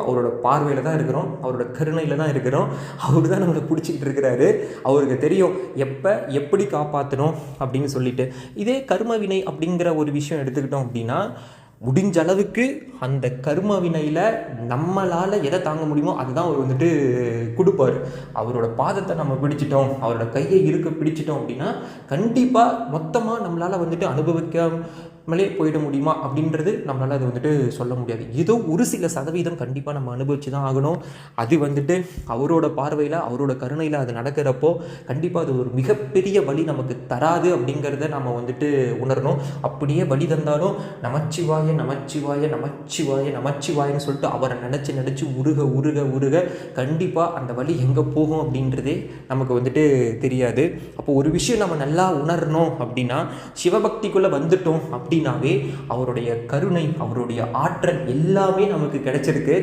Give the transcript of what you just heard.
அவரோட பார்வையில் தான் இருக்கிறோம், அவரோட கருணையில் தான் இருக்கிறோம். அவரு தான் நம்மளை பிடிச்சிக்கிட்டு இருக்கிறாரு. அவருக்கு தெரியும் எப்போ எப்படி காப்பாற்றணும் அப்படின்னு சொல்லிட்டு. இதே கர்ம வினை அப்படிங்கிற ஒரு விஷயம் எடுத்துக்கிட்டோம் அப்படின்னா, முடிஞ்ச அளவுக்கு அந்த கர்ம வினையில் நம்மளால் எதை தாங்க முடியுமோ அதுதான் அவர் வந்துட்டு கொடுப்பார். அவரோட பாதத்தை நம்ம பிடிச்சிட்டோம், அவரோட கையை பிடிச்சிட்டோம் அப்படின்னா கண்டிப்பாக மொத்தமாக நம்மளால் வந்துட்டு அனுபவிக்காமலே போயிட முடியுமா அப்படின்றது நம்மளால் அது வந்துட்டு சொல்ல முடியாது. ஏதோ ஒரு சில சதவீதம் கண்டிப்பாக நம்ம அனுபவிச்சு தான் ஆகணும். அது வந்துட்டு அவரோட பார்வையில் அவரோட கருணையில் அது நடக்கிறப்போ கண்டிப்பாக அது ஒரு மிகப்பெரிய வழி நமக்கு தராது அப்படிங்கிறத நம்ம வந்துட்டு உணரணும். அப்படியே வழி தந்தாலும் நமச்சிவாய நமச்சிவாய நமச்சிவாய நமச்சிவாயன்னு சொல்லிட்டு அவரை நினச்சி உருக உருக உருக கண்டிப்பாக அந்த வழி எங்கே போகும் அப்படின்றதே நமக்கு வந்துட்டு தெரியாது. அப்போ ஒரு விஷயம் நம்ம நல்லா உணரணும் அப்படின்னா, சிவபக்திக்குள்ளே வந்துட்டோம் அப்படின்னாவே அவருடைய கருணை, அவருடைய ஆற்றல் எல்லாமே நமக்கு கிடைச்சிருக்கு.